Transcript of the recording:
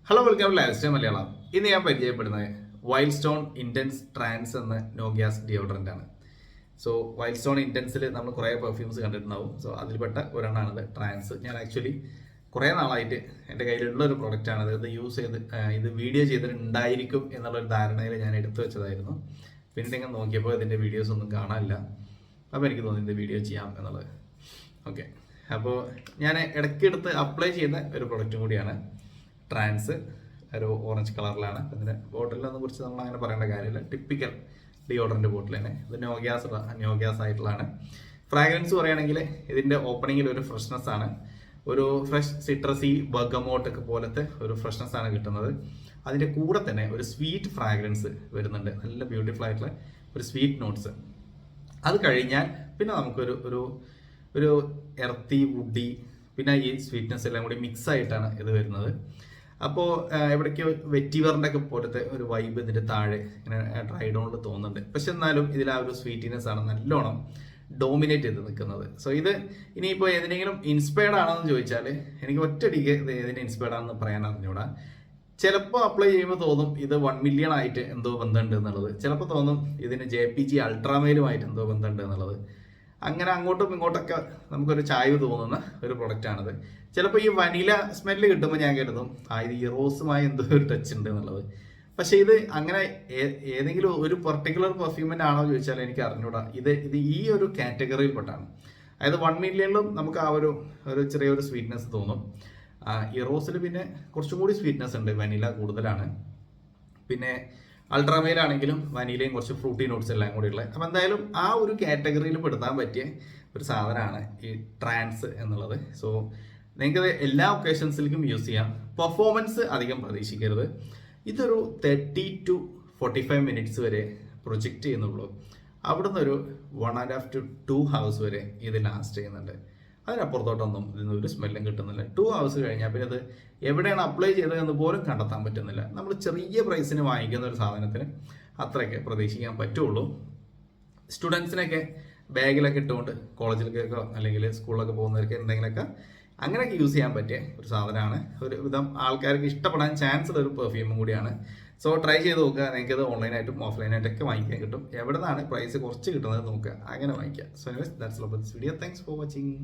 Hello welcome to lifestyle Malayalam. ഇന്ന് ഞാൻ പരിചയപ്പെടുന്നത് വൈൽഡ് സ്റ്റോൺ ഇൻറ്റൻസ് ട്രാൻസ് എന്ന നോഗ്യാസ് ഡിയോഡറൻ്റ് ആണ്. സോ വൈൽഡ് സ്റ്റോൺ ഇൻറ്റൻസിൽ നമ്മൾ കുറേ പെർഫ്യൂംസ് കണ്ടിട്ടുണ്ടാവും. സോ അതിൽപ്പെട്ട ഒരെണ്ണമാണിത് ട്രാൻസ്. ഞാൻ ആക്ച്വലി കുറേ നാളായിട്ട് എൻ്റെ കയ്യിലുള്ള ഒരു പ്രൊഡക്റ്റാണ്. ഇത് യൂസ് ചെയ്ത് ഇത് വീഡിയോ ചെയ്തിട്ടുണ്ടായിരിക്കും എന്നുള്ളൊരു ധാരണയിൽ ഞാൻ എടുത്തു വെച്ചതായിരുന്നു. പിന്നെ ഇങ്ങനെ നോക്കിയപ്പോൾ ഇതിൻ്റെ വീഡിയോസ് ഒന്നും കാണാനില്ല. അപ്പോൾ എനിക്ക് തോന്നി ഇത് വീഡിയോ ചെയ്യാം എന്നുള്ളത്. ഓക്കെ, അപ്പോൾ ഞാൻ ഇടയ്ക്കെടുത്ത് അപ്ലൈ ചെയ്യുന്ന ഒരു പ്രൊഡക്റ്റും കൂടിയാണ് ട്രാൻസ്. ഒരു ഓറഞ്ച് കളറിലാണ്. ഇതിൻ്റെ ബോട്ടിലിനൊന്നും കുറിച്ച് നമ്മൾ അങ്ങനെ പറയേണ്ട കാര്യമില്ല. ടിപ്പിക്കൽ ഡിയോഡറൻ്റ് ബോട്ടിൽ തന്നെ. ഇത് നോഗ്യാസ് ആയിട്ടുള്ളതാണ്. ഫ്രാഗ്രൻസ് പറയുകയാണെങ്കിൽ ഇതിൻ്റെ ഓപ്പണിങ്ങിൽ ഒരു ഫ്രഷ്നെസ് ആണ്. ഒരു ഫ്രഷ് സിട്രസി ബർഗമോട്ട് പോലത്തെ ഒരു ഫ്രഷ്നെസ് ആണ് കിട്ടുന്നത്. അതിൻ്റെ കൂടെ തന്നെ ഒരു സ്വീറ്റ് ഫ്രാഗ്രൻസ് വരുന്നുണ്ട്. നല്ല ബ്യൂട്ടിഫുൾ ആയിട്ടുള്ള ഒരു സ്വീറ്റ് നോട്ട്സ്. അത് കഴിഞ്ഞാൽ പിന്നെ നമുക്കൊരു ഒരു ഒരു എർത്തി വുഡി പിന്നെ ഈ സ്വീറ്റ്നെസ് എല്ലാം കൂടി മിക്സ് ആയിട്ടാണ് ഇത് വരുന്നത്. അപ്പോൾ എവിടേക്കോ വെറ്റിവറിൻ്റെ ഒക്കെ പോലത്തെ ഒരു വൈബ് ഇതിൻ്റെ താഴെ ഇങ്ങനെ ഡ്രൈ ഡൗണിൽ തോന്നുന്നുണ്ട്. പക്ഷെ എന്നാലും ഇതിൽ ആ ഒരു സ്വീറ്റിനെസ് ആണ് നല്ലോണം ഡോമിനേറ്റ് ചെയ്ത് നിൽക്കുന്നത്. സോ ഇത് ഇനിയിപ്പോൾ ഏതിനെങ്കിലും ഇൻസ്പയർഡ് ആണെന്ന് ചോദിച്ചാൽ എനിക്ക് ഒറ്റയടിക്ക് ഇത് ഏതിനെ ഇൻസ്പയർഡ് ആണെന്ന് പറയാൻ അറിഞ്ഞൂടാ. ചിലപ്പോൾ അപ്ലൈ ചെയ്യുമ്പോൾ തോന്നും ഇത് 1 മില്യൺ ആയിട്ട് എന്തോ ബന്ധമുണ്ട് എന്നുള്ളത്. ചിലപ്പോൾ തോന്നും ഇതിന് JPG അൾട്രാമെയിലുമായിട്ട് എന്തോ ബന്ധമുണ്ട് എന്നുള്ളത്. അങ്ങനെ അങ്ങോട്ടും ഇങ്ങോട്ടൊക്കെ നമുക്കൊരു ചായ്വ് തോന്നുന്ന ഒരു പ്രൊഡക്റ്റാണിത്. ചിലപ്പോൾ ഈ വനില സ്മെല്ല് കിട്ടുമ്പോൾ ഞാൻ കരുതും ഇത് ഈ റോസുമായി എന്തോ ഒരു ടച്ച് ഉണ്ട് എന്നുള്ളത്. പക്ഷേ ഇത് അങ്ങനെ ഏതെങ്കിലും ഒരു പെർട്ടിക്കുലർ പെർഫ്യൂമിൻ്റെ ആണോ ചോദിച്ചാൽ എനിക്ക് അറിഞ്ഞൂടാ. ഇത് ഈ ഒരു കാറ്റഗറിയിൽപ്പെട്ടാണ്. അതായത് 1 മില്യണിലും നമുക്ക് ആ ഒരു ചെറിയൊരു സ്വീറ്റ്നെസ് തോന്നും. ഈ റോസിൽ പിന്നെ കുറച്ചും കൂടി സ്വീറ്റ്നെസ് ഉണ്ട്, വനില കൂടുതലാണ്. പിന്നെ അൾട്രാമെയിലാണെങ്കിലും വനിലയും കുറച്ച് ഫ്രൂട്ടി നോട്ട്സ് എല്ലാം കൂടി ഉള്ളത്. അപ്പോൾ എന്തായാലും ആ ഒരു കാറ്റഗറിയിൽ പെടുത്താൻ പറ്റിയ ഒരു സാധനമാണ് ഈ ട്രാൻസ് എന്നുള്ളത്. സോ നിങ്ങൾക്കത് എല്ലാ ഒക്കേഷൻസിലേക്കും യൂസ് ചെയ്യാം. പെർഫോമൻസ് അധികം പ്രതീക്ഷിക്കരുത്. ഇതൊരു 30 to 45 മിനിറ്റ്സ് വരെ പ്രൊജക്റ്റ് ചെയ്യുന്നുള്ളൂ. അവിടുന്ന് ഒരു 1.5 to 2 hours വരെ ഇത് ലാസ്റ്റ് ചെയ്യുന്നുണ്ട്. അതിനപ്പുറത്തോട്ടൊന്നും ഇതിന് ഒരു സ്മെല്ലും കിട്ടുന്നില്ല. 2 hours കഴിഞ്ഞാൽ പിന്നെ അത് എവിടെയാണ് അപ്ലൈ ചെയ്തതെന്ന് പോലും കണ്ടെത്താൻ പറ്റുന്നില്ല. നമ്മൾ ചെറിയ പ്രൈസിന് വാങ്ങിക്കുന്ന ഒരു സാധനത്തിന് അത്രയൊക്കെ പ്രതീക്ഷിക്കാൻ പറ്റുള്ളൂ. സ്റ്റുഡൻസിനൊക്കെ ബാഗിലൊക്കെ ഇട്ടുകൊണ്ട് കോളേജിലേക്കൊക്കെ അല്ലെങ്കിൽ സ്കൂളിലൊക്കെ പോകുന്നവർക്ക് എന്തെങ്കിലുമൊക്കെ അങ്ങനെയൊക്കെ യൂസ് ചെയ്യാൻ പറ്റിയ ഒരു സാധനമാണ്. ഒരു വിധം ആൾക്കാർക്ക് ഇഷ്ടപ്പെടാൻ ചാൻസ് ഉള്ള ഒരു പെർഫ്യൂമും കൂടിയാണ്. സോ ട്രൈ ചെയ്ത് നോക്കുക. നിങ്ങൾക്കത് ഓൺലൈനായിട്ടും ഓഫ്ലൈനായിട്ടൊക്കെ വാങ്ങിക്കാൻ കിട്ടും. എവിടെ നിന്നാണ് പ്രൈസ് കുറച്ച് കിട്ടുന്നത് നോക്കുക, അങ്ങനെ വാങ്ങിക്കുക. So anyways that's all for this video. Thanks for watching.